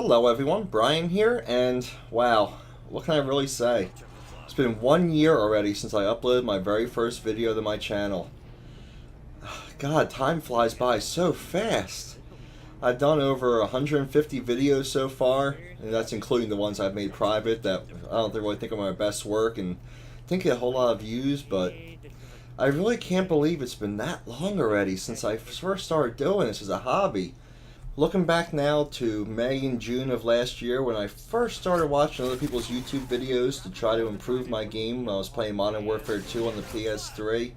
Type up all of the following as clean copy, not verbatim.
Hello everyone, Brian here, and wow, what can I really say? It's been 1 year already since I uploaded my very first video to my channel. God, time flies by so fast. I've done over 150 videos so far, and that's including the ones I've made private that I don't really think are my best work and didn't get a whole lot of views, but I really can't believe it's been that long already since I first started doing this as a hobby. Looking back now to May and June of last year when I first started watching other people's YouTube videos to try to improve my game when I was playing Modern Warfare 2 on the PS3,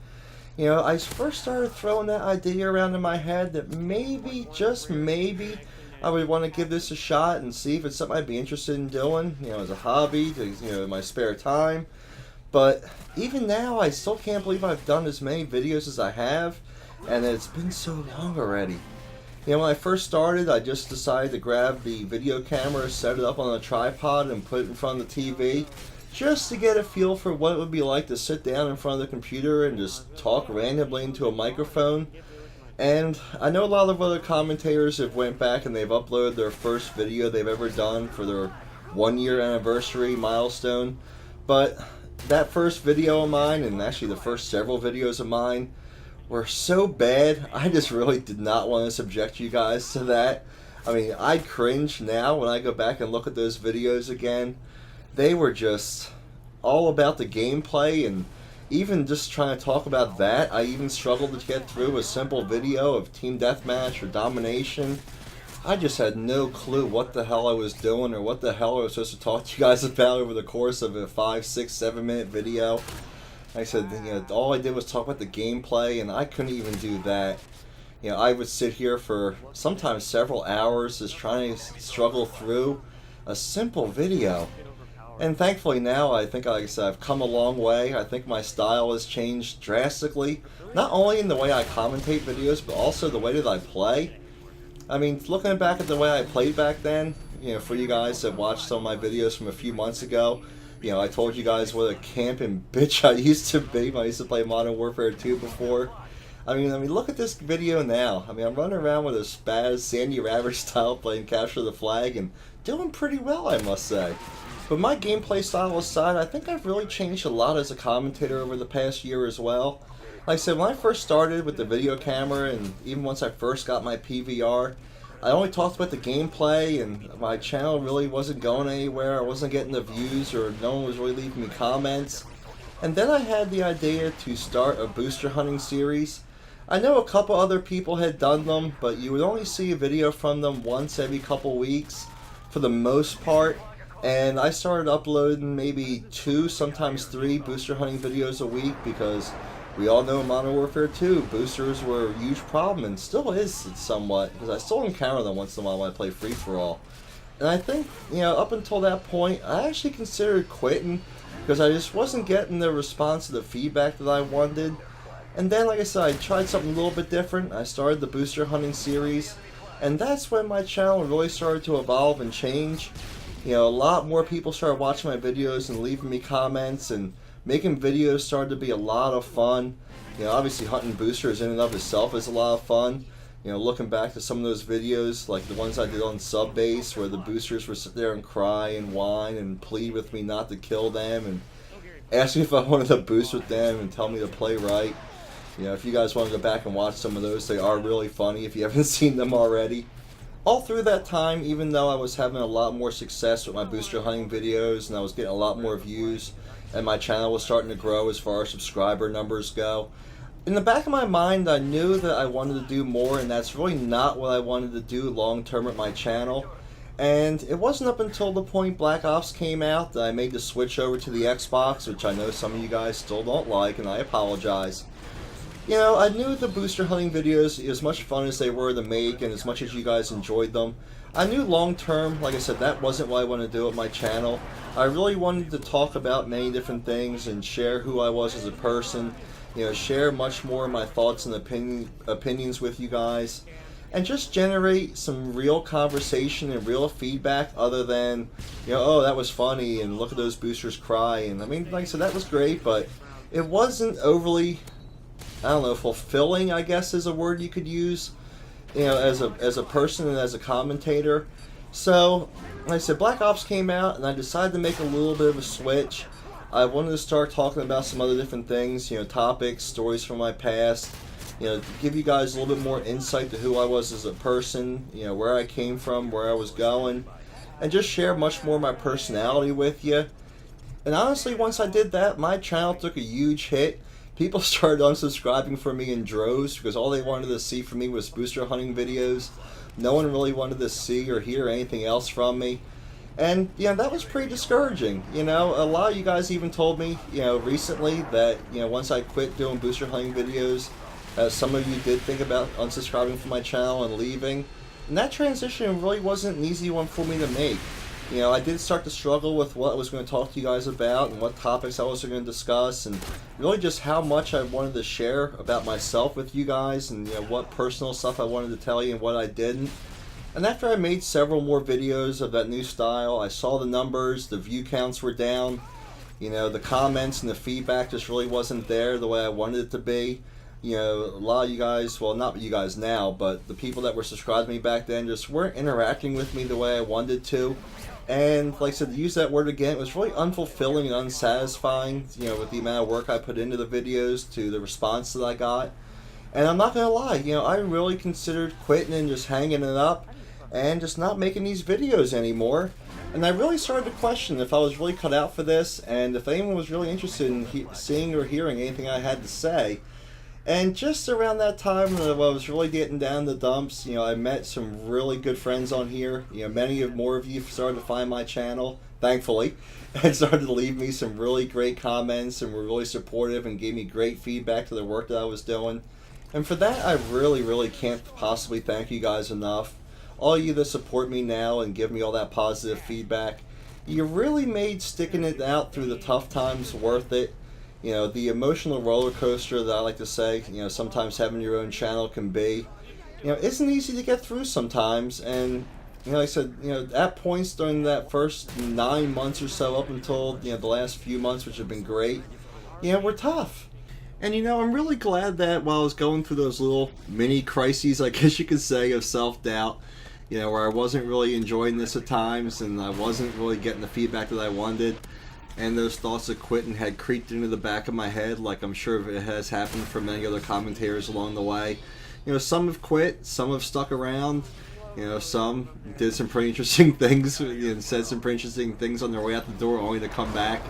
I first started throwing that idea around in my head that maybe, just maybe, I would want to give this a shot and see if it's something I'd be interested in doing, as a hobby, in my spare time. But even now, I still can't believe I've done as many videos as I have, and it's been so long already. When I first started, I just decided to grab the video camera, set it up on a tripod, and put it in front of the TV, just to get a feel for what it would be like to sit down in front of the computer and just talk randomly into a microphone. And I know a lot of other commentators have went back and they've uploaded their first video they've ever done for their 1 year anniversary milestone, but that first video of mine, and actually the first several videos of mine, were so bad, I just really did not want to subject you guys to that. I mean, I cringe now when I go back and look at those videos again. They were just all about the gameplay, and even just trying to talk about that, I even struggled to get through a simple video of team deathmatch or domination. I just had no clue what the hell I was doing or what the hell I was supposed to talk to you guys about over the course of a 5, 6, 7 minute video. Like I said, all I did was talk about the gameplay, and I couldn't even do that. I would sit here for sometimes several hours just trying to struggle through a simple video. And thankfully now, I think, like I said, I've come a long way. I think my style has changed drastically, not only in the way I commentate videos, but also the way that I play. I mean, looking back at the way I played back then, for you guys that watched some of my videos from a few months ago, I told you guys what a camping bitch I used to be when I used to play Modern Warfare 2 before. I mean, look at this video now. I mean, I'm running around with a spaz Sandy Ravage style playing Capture the Flag and doing pretty well, I must say. But my gameplay style aside, I think I've really changed a lot as a commentator over the past year as well. Like I said, when I first started with the video camera, and even once I first got my PVR, I only talked about the gameplay, and my channel really wasn't going anywhere. I wasn't getting the views, or no one was really leaving me comments. And then I had the idea to start a booster hunting series. I know a couple other people had done them, but you would only see a video from them once every couple weeks for the most part. And I started uploading maybe 2, sometimes 3 booster hunting videos a week because we all know in Modern Warfare 2, boosters were a huge problem, and still is somewhat, because I still encounter them once in a while when I play free-for-all. And I think, up until that point, I actually considered quitting, because I just wasn't getting the response or the feedback that I wanted. And then, like I said, I tried something a little bit different. I started the booster hunting series, and that's when my channel really started to evolve and change. A lot more people started watching my videos and leaving me comments, and making videos started to be a lot of fun. Obviously hunting boosters in and of itself is a lot of fun. Looking back to some of those videos, like the ones I did on Subbase, where the boosters would sit there and cry and whine and plead with me not to kill them, and ask me if I wanted to boost with them and tell me to play right. If you guys want to go back and watch some of those, they are really funny if you haven't seen them already. All through that time, even though I was having a lot more success with my booster hunting videos and I was getting a lot more views, and my channel was starting to grow as far as subscriber numbers go, in the back of my mind I knew that I wanted to do more, and that's really not what I wanted to do long term with my channel. And it wasn't up until the point Black Ops came out that I made the switch over to the Xbox, which I know some of you guys still don't like, and I apologize. I knew the booster hunting videos, as much fun as they were to make and as much as you guys enjoyed them, I knew long term, like I said, that wasn't what I wanted to do with my channel. I really wanted to talk about many different things and share who I was as a person, share much more of my thoughts and opinions with you guys, and just generate some real conversation and real feedback other than, oh, that was funny and look at those boosters cry. And I mean, like I said, that was great, but it wasn't overly, I don't know, fulfilling, I guess is a word you could use. As a person and as a commentator, So, like I said, Black Ops came out, and I decided to make a little bit of a switch. I wanted to start talking about some other different things, topics, stories from my past, to give you guys a little bit more insight to who I was as a person, where I came from, where I was going, and just share much more of my personality with you. And honestly, once I did that, my channel took a huge hit. People started unsubscribing from me in droves because all they wanted to see from me was booster hunting videos. No one really wanted to see or hear anything else from me. And, that was pretty discouraging. A lot of you guys even told me, recently that, once I quit doing booster hunting videos, some of you did think about unsubscribing from my channel and leaving. And that transition really wasn't an easy one for me to make. I did start to struggle with what I was going to talk to you guys about and what topics I was going to discuss, and really just how much I wanted to share about myself with you guys, and what personal stuff I wanted to tell you and what I didn't. And after I made several more videos of that new style, I saw the numbers, the view counts were down, the comments and the feedback just really wasn't there the way I wanted it to be. A lot of you guys, well, not you guys now, but the people that were subscribed to me back then just weren't interacting with me the way I wanted to. And like I said, to use that word again, it was really unfulfilling and unsatisfying, with the amount of work I put into the videos to the response that I got. And I'm not going to lie, I really considered quitting and just hanging it up and just not making these videos anymore. And I really started to question if I was really cut out for this and if anyone was really interested in seeing or hearing anything I had to say. And just around that time when I was really getting down the dumps, I met some really good friends on here. More of you started to find my channel, thankfully, and started to leave me some really great comments and were really supportive and gave me great feedback to the work that I was doing. And for that, I really, really can't possibly thank you guys enough. All you that support me now and give me all that positive feedback, you really made sticking it out through the tough times worth it. The emotional roller coaster that I like to say, sometimes having your own channel can be, isn't easy to get through sometimes. And, like I said, at points during that first 9 months or so up until, the last few months, which have been great, were tough. And, I'm really glad that while I was going through those little mini crises, I guess you could say, of self-doubt, where I wasn't really enjoying this at times and I wasn't really getting the feedback that I wanted, and those thoughts of quitting had creeped into the back of my head, like I'm sure it has happened for many other commentators along the way. Some have quit, some have stuck around, some did some pretty interesting things and said some pretty interesting things on their way out the door only to come back.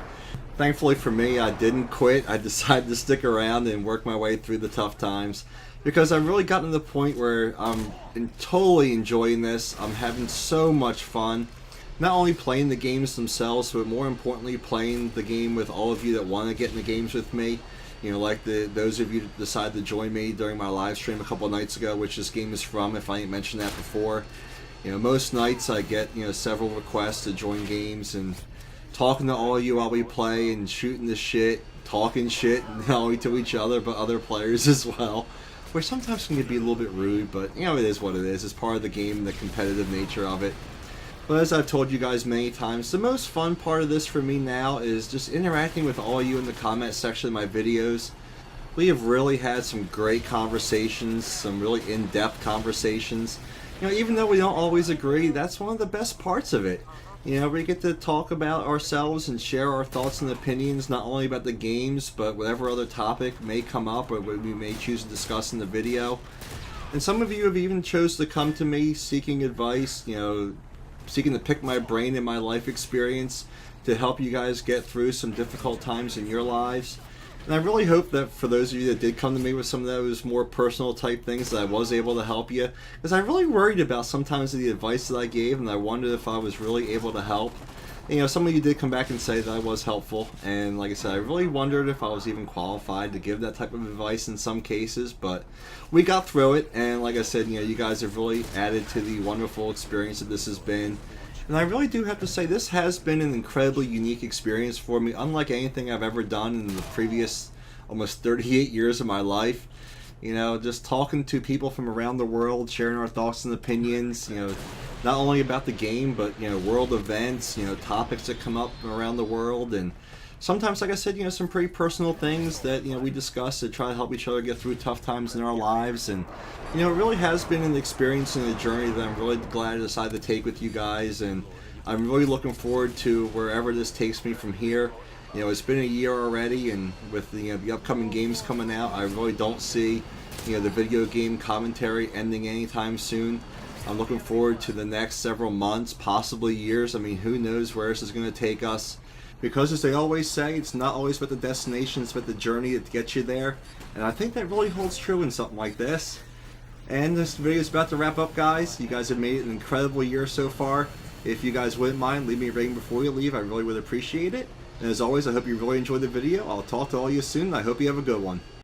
Thankfully for me, I didn't quit. I decided to stick around and work my way through the tough times because I've really gotten to the point where I'm totally enjoying this. I'm having so much fun. Not only playing the games themselves, but more importantly, playing the game with all of you that want to get in the games with me. Like those of you that decided to join me during my live stream a couple of nights ago, which this game is from, if I didn't mention that before. Most nights I get, several requests to join games and talking to all of you while we play and shooting the shit, talking shit, not only to each other, but other players as well. Which sometimes can be a little bit rude, but, it is what it is. It's part of the game and the competitive nature of it. But as I've told you guys many times, the most fun part of this for me now is just interacting with all of you in the comment section of my videos. We have really had some great conversations, some really in-depth conversations. Even though we don't always agree, that's one of the best parts of it. We get to talk about ourselves and share our thoughts and opinions, not only about the games, but whatever other topic may come up or what we may choose to discuss in the video. And some of you have even chose to come to me seeking advice, seeking to pick my brain and my life experience to help you guys get through some difficult times in your lives. And I really hope that for those of you that did come to me with some of those more personal type things that I was able to help you, because I really worried about sometimes the advice that I gave and I wondered if I was really able to help. And, some of you did come back and say that I was helpful, and like I said, I really wondered if I was even qualified to give that type of advice in some cases, but we got through it, and like I said, you guys have really added to the wonderful experience that this has been. And I really do have to say, this has been an incredibly unique experience for me, unlike anything I've ever done in the previous almost 38 years of my life. Just talking to people from around the world, sharing our thoughts and opinions, not only about the game, but, world events, topics that come up around the world, and sometimes, like I said, some pretty personal things that, we discuss to try to help each other get through tough times in our lives. And, it really has been an experience and a journey that I'm really glad I decided to take with you guys. And I'm really looking forward to wherever this takes me from here. It's been a year already, and with the upcoming games coming out, I really don't see, the video game commentary ending anytime soon. I'm looking forward to the next several months, possibly years. I mean, who knows where this is going to take us. Because as they always say, it's not always about the destination, it's about the journey that gets you there. And I think that really holds true in something like this. And this video is about to wrap up, guys. You guys have made it an incredible year so far. If you guys wouldn't mind, leave me a rating before you leave. I really would appreciate it. And as always, I hope you really enjoyed the video. I'll talk to all you soon, and I hope you have a good one.